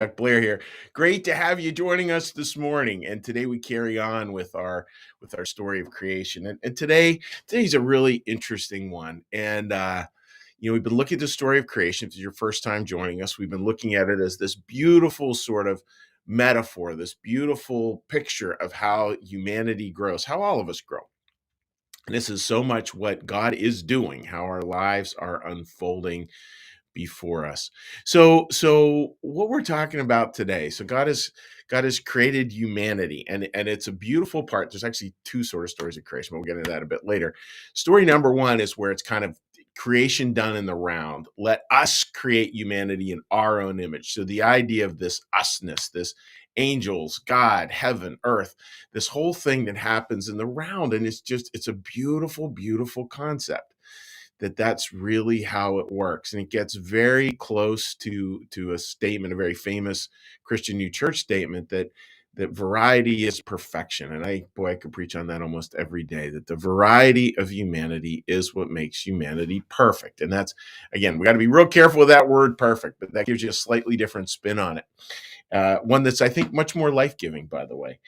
Chuck Blair here. Great to have you joining us this morning. And today we carry on with our story of creation. And today's a really interesting one. And we've been looking at the story of creation. If it's your first time joining us, we've been looking at it as this beautiful sort of metaphor, this beautiful picture of how humanity grows, how all of us grow. And this is so much what God is doing, how our lives are unfolding before us. So what we're talking about today, so God has created humanity, and it's a beautiful part. There's actually two sort of stories of creation, but we'll get into that a bit later. Story number one is where it's kind of creation done in the round. Let us create humanity in our own image. So the idea of this usness, this angels, God, heaven, earth, this whole thing that happens in the round, and it's a beautiful, beautiful concept that's really how it works. And it gets very close to a statement, a very famous Christian New Church statement that variety is perfection. And I could preach on that almost every day, that the variety of humanity is what makes humanity perfect. And that's, again, we got to be real careful with that word perfect, but that gives you a slightly different spin on it. One that's, I think, much more life-giving, by the way.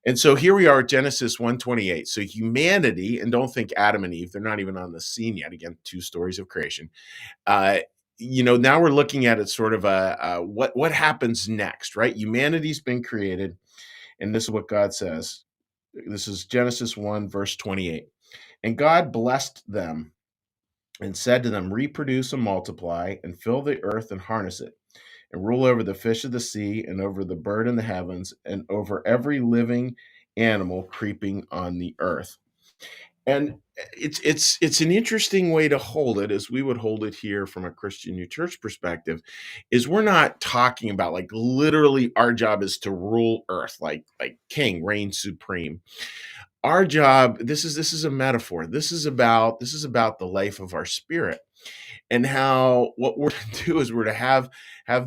And so here we are at Genesis 1:28. So humanity, and don't think Adam and Eve, they're not even on the scene yet. Again, two stories of creation. Uh, now we're looking at it sort of what happens next, right? Humanity's been created, and this is what God says. This is Genesis 1, verse 28. And God blessed them and said to them, reproduce and multiply and fill the earth and harness it and rule over the fish of the sea and over the bird in the heavens and over every living animal creeping on the earth. And it's an interesting way to hold it, as we would hold it here from a Christian New Church perspective, is we're not talking about like literally our job is to rule earth like king reign supreme. Our job, this is a metaphor. This is about the life of our spirit, and how what we're to do is we're to have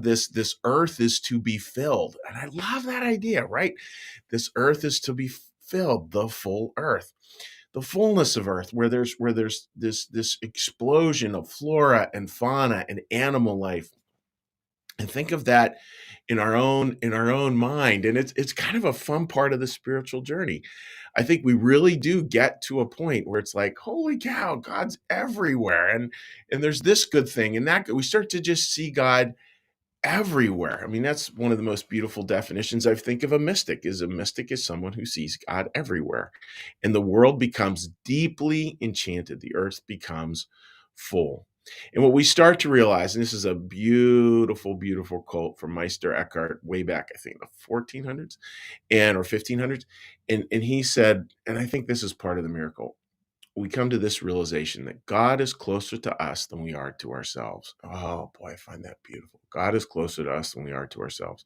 this earth is to be filled. And I love that idea, right? This earth is to be filled, the full earth, the fullness of earth, where there's this explosion of flora and fauna and animal life. And think of that in our own mind, and it's kind of a fun part of the spiritual journey. I think we really do get to a point where it's like, holy cow, God's everywhere, and there's this good thing and that we start to just see God everywhere. I mean, that's one of the most beautiful definitions I think of a mystic. Is a mystic is someone who sees God everywhere, and the world becomes deeply enchanted. The earth becomes full. And what we start to realize, and this is a beautiful, beautiful quote from Meister Eckhart way back, I think the 1400s or 1500s, and he said, and I think this is part of the miracle, we come to this realization that God is closer to us than we are to ourselves. Oh boy, I find that beautiful. God is closer to us than we are to ourselves.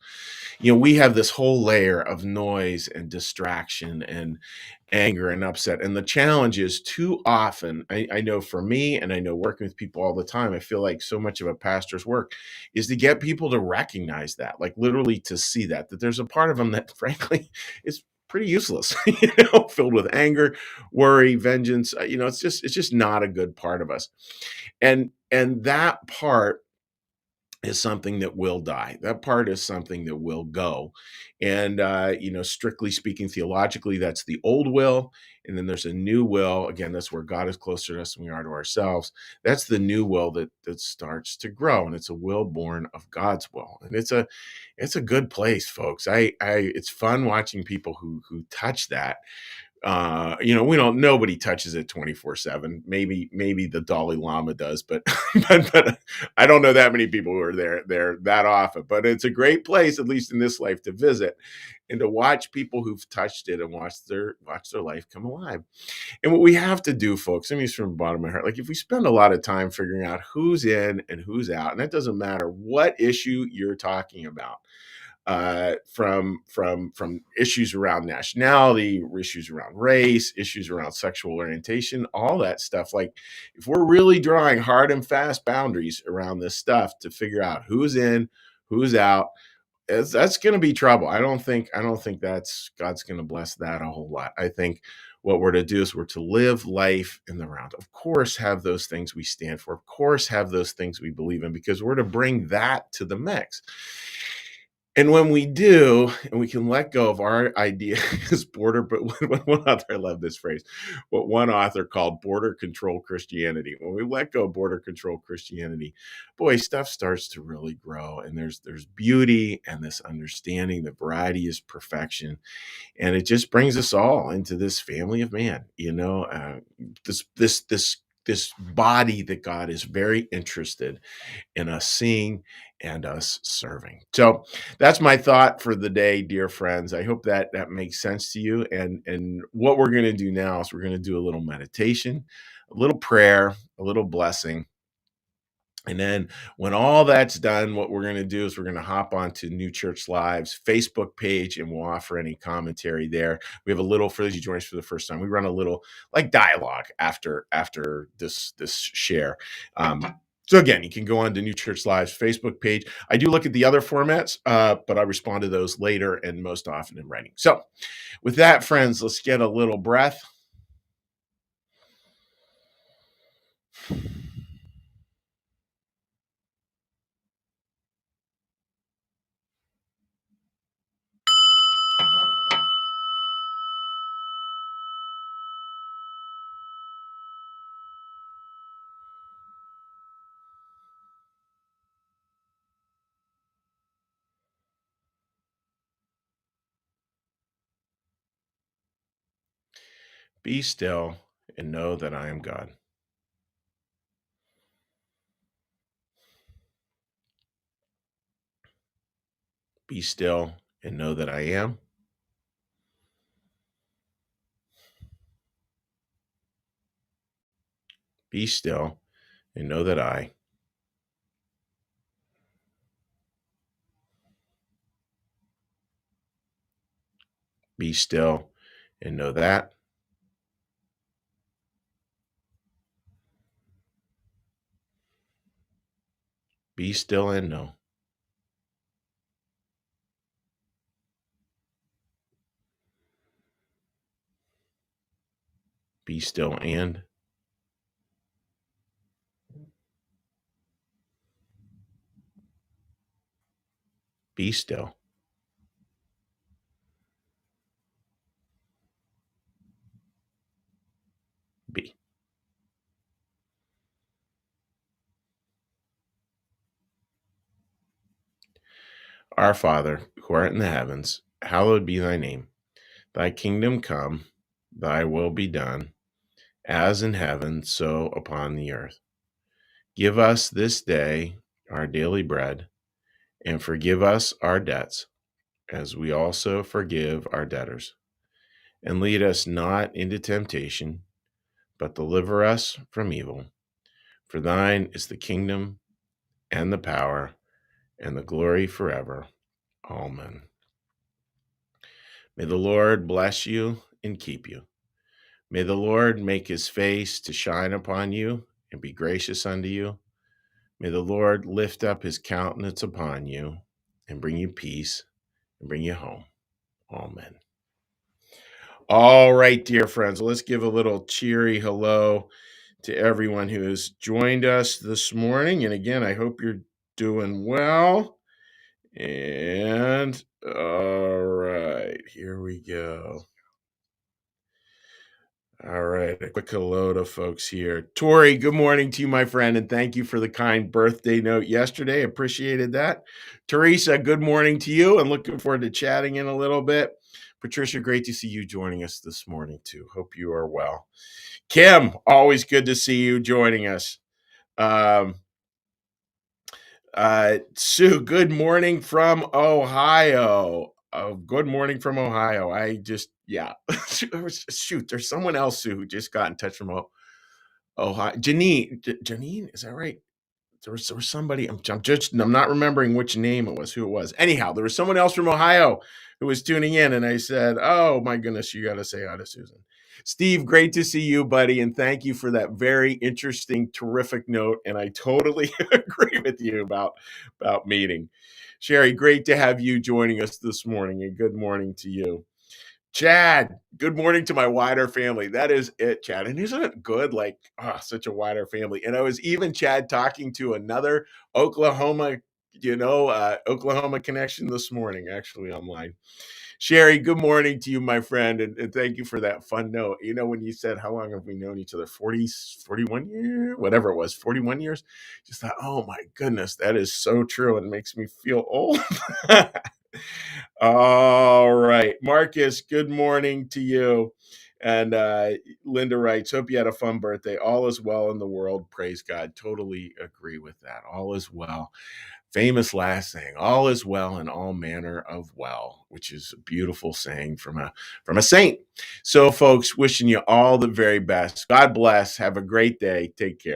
We have this whole layer of noise and distraction and anger and upset. And the challenge is, too often, I know for me, and I know working with people all the time, I feel like so much of a pastor's work is to get people to recognize that, like literally to see that there's a part of them that frankly is pretty useless, filled with anger, worry, vengeance. It's just not a good part of us. And that part is something that will die. That part is something that will go. And, strictly speaking, theologically, that's the old will. And then there's a new will. Again, that's where God is closer to us than we are to ourselves. That's the new will that starts to grow. And it's a will born of God's will. And it's a good place, folks. It's fun watching people who touch that. Nobody touches it 24/7. Maybe the Dalai Lama does, but but I don't know that many people who are there that often. But it's a great place, at least in this life, to visit and to watch people who've touched it and watch their life come alive. And what we have to do, folks, I mean, it's from the bottom of my heart. Like, if we spend a lot of time figuring out who's in and who's out, and that doesn't matter what issue you're talking about, from issues around nationality, issues around race, issues around sexual orientation, all that stuff. Like, if we're really drawing hard and fast boundaries around this stuff to figure out who's in, who's out, that's going to be trouble. I don't think that's God's going to bless that a whole lot. I think what we're to do is we're to live life in the round. Of course, have those things we stand for. Of course, have those things we believe in, because we're to bring that to the mix. And when we do, and we can let go of our idea is border, but one author, I love this phrase, what one author called border control Christianity. When we let go of border control Christianity, boy, stuff starts to really grow. And there's beauty and this understanding that variety is perfection. And it just brings us all into this family of man, this body that God is very interested in us seeing and us serving. So that's my thought for the day, dear friends. I hope that that makes sense to you. And what we're going to do now is we're going to do a little meditation, a little prayer, a little blessing. And then when all that's done, what we're going to do is we're going to hop onto New Church Live's Facebook page and we'll offer any commentary there. We have a little, for those you join us for the first time, we run a little like dialogue after this share. So again, you can go on to New Church Live's Facebook page. I do look at the other formats, but I respond to those later and most often in writing. So with that, friends, let's get a little breath. Be still and know that I am God. Be still and know that I am. Be still and know that I. Be still and know that. Be still and know. Be still and. Be still. Be. Our Father, who art in the heavens, hallowed be thy name. Thy kingdom come, thy will be done, as in heaven, so upon the earth. Give us this day our daily bread, and forgive us our debts, as we also forgive our debtors. And lead us not into temptation, but deliver us from evil. For thine is the kingdom, and the power, and the glory forever. Amen. May the Lord bless you and keep you. May the Lord make his face to shine upon you and be gracious unto you. May the Lord lift up his countenance upon you and bring you peace and bring you home. Amen. All right, dear friends, let's give a little cheery hello to everyone who has joined us this morning. And again, I hope you're doing well. And all right, here we go. All right, a quick hello to folks here. Tori, good morning to you, my friend, and thank you for the kind birthday note yesterday. Appreciated that. Teresa, good morning to you, and looking forward to chatting in a little bit. Patricia, great to see you joining us this morning, too. Hope you are well. Kim, always good to see you joining us. Um, Sue, good morning from Ohio. Good morning from Ohio. Yeah. Shoot, there's someone else, Sue, who just got in touch from Ohio. Janine, is that right? There was somebody. I'm not remembering which name it was, who it was. Anyhow, there was someone else from Ohio who was tuning in, and I said, "Oh my goodness, you got to say hi to Susan." Steve, great to see you, buddy, and thank you for that very interesting, terrific note. And I totally agree with you about meeting. Sherry, great to have you joining us this morning, and good morning to you. Chad, good morning to my wider family. That is it, Chad. And isn't it good? Like, such a wider family. And I was even, Chad, talking to another Oklahoma Oklahoma connection this morning, actually online. Sherry, good morning to you, my friend, and thank you for that fun note. When you said, how long have we known each other? 40, 41 years, whatever it was, 41 years. Just thought, oh my goodness, that is so true. It makes me feel old. All right. Marcus, good morning to you. And Linda writes, hope you had a fun birthday. All is well in the world. Praise God. Totally agree with that. All is well. Famous last saying, all is well in all manner of well, which is a beautiful saying from a saint. So folks, wishing you all the very best. God bless. Have a great day. Take care.